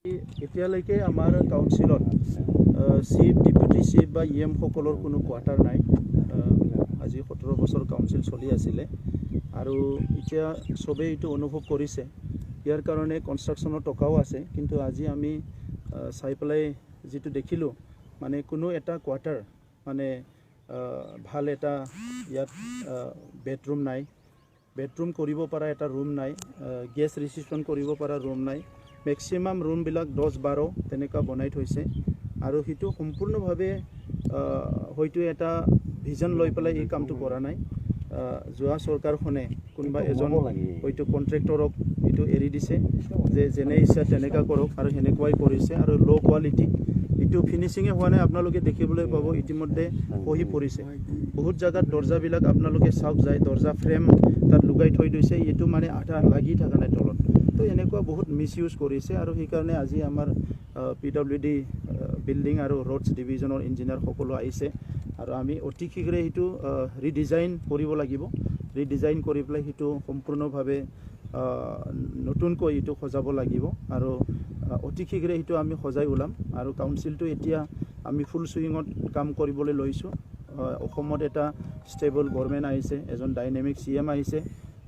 এতিয়ালৈকে আমাৰ কাউন্সিলত chief deputy chief বা ইএম সকলৰ কোনো কোৱাৰ্টাৰ নাই। আজি 17 বছৰ কাউন্সিল চলি আছিলে আৰু এতিয়া সবেই এইটো অনুভৱ কৰিছে। ইয়াৰ কাৰণে কনষ্ট্ৰাকশ্যনৰ টকাও আছে, কিন্তু আজি আমি চাই পেলাই যেটো দেখিলোঁ মানে কোনো এটা কোৱাৰ্টাৰ মানে ভাল এটা ইয়াত বেডৰুম নাই, বেডৰুম কৰিব পৰা এটা ৰুম নাই, গেছ ৰিচিপশ্যন কৰিব পৰা ৰুম নাই। মেক্সিমাম ৰুমবিলাক 10-12 তেনেকুৱা বনাই থৈছে আৰু সেইটো সম্পূৰ্ণভাৱে হয়তো এটা ভিজন লৈ পেলাই এই কামটো কৰা নাই। যোৱা চৰকাৰখনে কোনোবা এজন হয়তো কন্ট্ৰেক্টৰক এইটো এৰি দিছে যে যেনে ইচ্ছা তেনেকুৱা কৰক আৰু সেনেকুৱাই কৰিছে আৰু ল' কোৱালিটি এইটো ফিনিচিঙে হোৱা নাই। আপোনালোকে দেখিবলৈ পাব ইতিমধ্যে খহি পৰিছে। বহুত জাগাত দৰ্জাবিলাক আপোনালোকে চাওক যায়, দৰ্জা ফ্ৰেম তাত লগাই থৈ দিছে, এইটো মানে আধা লাগি থকা নাই তলত। তো এনেকুৱা বহুত মিছ ইউজ কৰিছে আৰু সেইকাৰণে আজি আমাৰ PWD বিল্ডিং আৰু ৰোডছ ডিভিজনৰ ইঞ্জিনিয়াৰ সকলো আহিছে আৰু আমি অতি শীঘ্ৰে সেইটো ৰিডিজাইন কৰিব লাগিব। ৰিডিজাইন কৰি পেলাই সেইটো সম্পূৰ্ণভাৱে নতুনকৈ এইটো সজাব লাগিব আৰু অতি শীঘ্ৰে সেইটো আমি সজাই ওলাম। আৰু কাউন্সিলটো এতিয়া আমি ফুল সুইঙত কাম কৰিবলৈ লৈছোঁ। অসমত এটা ষ্টেবল গভৰ্ণমেণ্ট আহিছে, এজন ডাইনেমিক CM আহিছে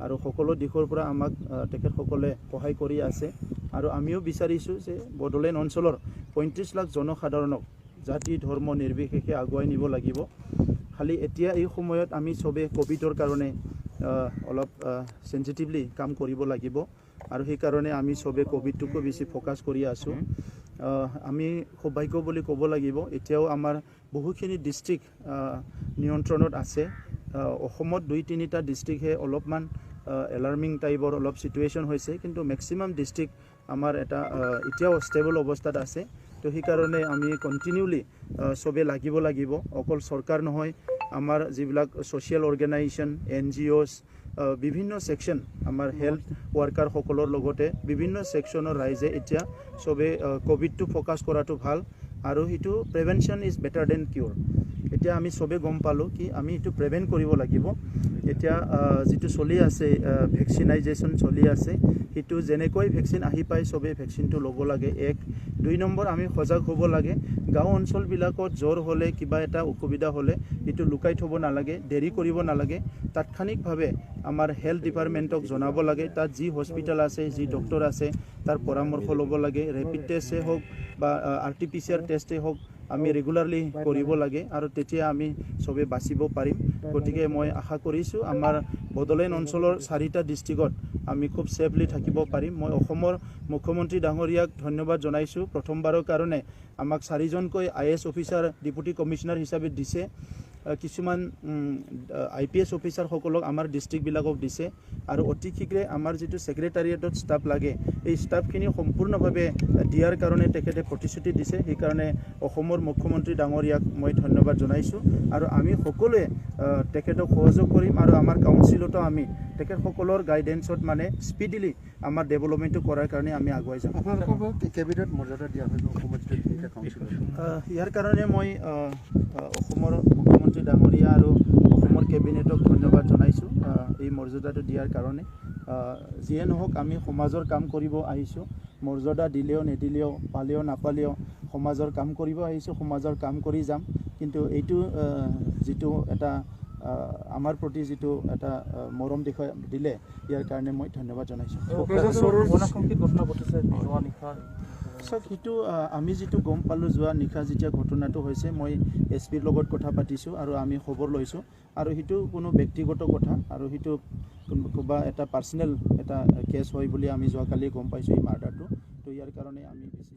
আৰু সকলো দিশৰ পৰা আমাক তেখেতসকলে সহায় কৰি আছে আৰু আমিও বিচাৰিছোঁ যে বড়োলেণ্ড অঞ্চলৰ 35 লাখ জনসাধাৰণক জাতি ধৰ্ম নিৰ্বিশেষে আগুৱাই নিব লাগিব। খালি এতিয়া এই সময়ত আমি সবে কোভিডৰ কাৰণে অলপ সেনচিটিভলি কাম কৰিব লাগিব আৰু সেইকাৰণে আমি সবে কোভিডটোকো বেছি ফোকাস কৰি আছোঁ। আমি সৌভাগ্য বুলি ক'ব লাগিব, এতিয়াও আমাৰ বহুখিনি ডিষ্ট্ৰিক্ট নিয়ন্ত্ৰণত আছে। অসমত 2-3টা ডিষ্ট্ৰিক্টহে অলপমান এলাৰ্মিং টাইপৰ অলপ সিচুৱেশ্যন হৈছে, কিন্তু মেক্সিমাম ডিষ্ট্ৰিক্ট আমাৰ এটা এতিয়াও ষ্টেবল অৱস্থাত আছে। তো সেইকাৰণে আমি কণ্টিনিউলি সবে লাগিব অকল চৰকাৰ নহয়, আমাৰ যিবিলাক ছ'চিয়েল অৰ্গেনাইজেশ্যন NGOs বিভিন্ন সেকশন আমাৰ হেল্থ ওয়াৰ্কাৰ সকলৰ লগতে বিভিন্ন সেকশনৰ ৰাইজে এতিয়া সবে কোভিডটো ফোকাস কৰাটো ভাল আৰু সেইটো প্ৰিভেনশন ইজ বেটাৰ দেন কিউৰ। এতিয়া আমি সবে গম পালোঁ কি আমি এইটো প্ৰিভেন্ট কৰিব লাগিব। এতিয়া যেটো চলি আছে ভ্যাকচিনাইজেশন চলি আছে, সেইটো যেনেকৈ ভ্যাকচিন আহি পায় সবে ভ্যাকচিনটো ল'ব লাগে। 1-2 নম্বৰ আমি সজাগ হ'ব লাগে। গাঁও অঞ্চলবিলাকত জ্বৰ হ'লে কিবা এটা অসুবিধা হ'লে এইটো লুকাই থ'ব নালাগে, দেৰি কৰিব নালাগে, তাৎক্ষণিকভাৱে আমাৰ হেল্থ ডিপাৰ্টমেণ্টক জনাব লাগে। তাত যি হস্পিটেল আছে, যি ডক্টৰ আছে তাৰ পৰামৰ্শ ল'ব লাগে। ৰেপিড টেষ্টে হওক বা RT-PCR টেষ্টে হওক আমি ৰেগুলাৰলি কৰিব লাগে আৰু তেতিয়া আমি সবে বাচিব পাৰিম। গতিকে মই আশা কৰিছোঁ আমাৰ বড়োলেণ্ড অঞ্চলৰ 4টা ডিষ্ট্ৰিক্টত আমি খুব সেফলি থাকিব পাৰিম। মই অসমৰ মুখ্যমন্ত্ৰী ডাঙৰীয়াক ধন্যবাদ জনাইছোঁ। প্ৰথমবাৰৰ কাৰণে আমাক 4জনকৈ IAS অফিচাৰ ডিপুটি কমিশনাৰ হিচাপে দিছে, কিছুমান IPS অফিচাৰ সকলক আমাৰ ডিষ্ট্ৰিক্টবিলাকক দিছে আৰু অতি শীঘ্ৰে আমাৰ যেটো সেক্ৰেটাৰিয়েটত ষ্টাফ লাগে এই ষ্টাফখিনি সম্পূৰ্ণভাৱে দিয়াৰ কাৰণে তেখেতে প্ৰতিশ্ৰুতি দিছে। সেইকাৰণে অসমৰ মুখ্যমন্ত্ৰী ডাঙৰীয়াক মই ধন্যবাদ জনাইছোঁ আৰু আমি সকলোৱে তেখেতক সহযোগ কৰিম আৰু আমাৰ কাউন্সিলতো আমি তেখেতসকলৰ গাইডেন্সত মানে স্পিডিলি আমাৰ ডেভেলপমেন্টটো কৰাৰ কাৰণে আমি আগুৱাই যাম। আপোনালোকক কেবিনেট মৰ্যাদা দিয়া হয় অসমত কাউন্সিলত? ইয়াৰ কাৰণে মই অসমৰ মুখ্যমন্ত্ৰী ডাঙৰীয়া আৰু অসমৰ কেবিনেটক ধন্যবাদ জনাইছোঁ এই মৰ্যাদাটো দিয়াৰ কাৰণে। যিয়ে নহওক আমি সমাজৰ কাম কৰিব আহিছোঁ, মৰ্যাদা দিলেও নিদিলেও পালেও নাপালেও সমাজৰ কাম কৰিব আহিছোঁ, সমাজৰ কাম কৰি যাম। কিন্তু এইটো যেটো এটা আমাৰ প্ৰতি যেটো এটা মৰম দিলে ইয়াৰ কাৰণে মই ধন্যবাদ জনাইছোঁ। সেইটো আমি যেটো গম পালোঁ যোৱা নিশা যেতিয়া ঘটনাটো হৈছে, মই SPৰ লগত কথা পাতিছোঁ আৰু আমি খবৰ লৈছোঁ আৰু সেইটো কোনো ব্যক্তিগত কথা আৰু সেইটো কোনোবা এটা পাৰ্সোনেল এটা কেছ হয় বুলি আমি যোৱাকালি গম পাইছোঁ এই মাৰ্ডাৰটো। তো ইয়াৰ কাৰণে আমি বেছি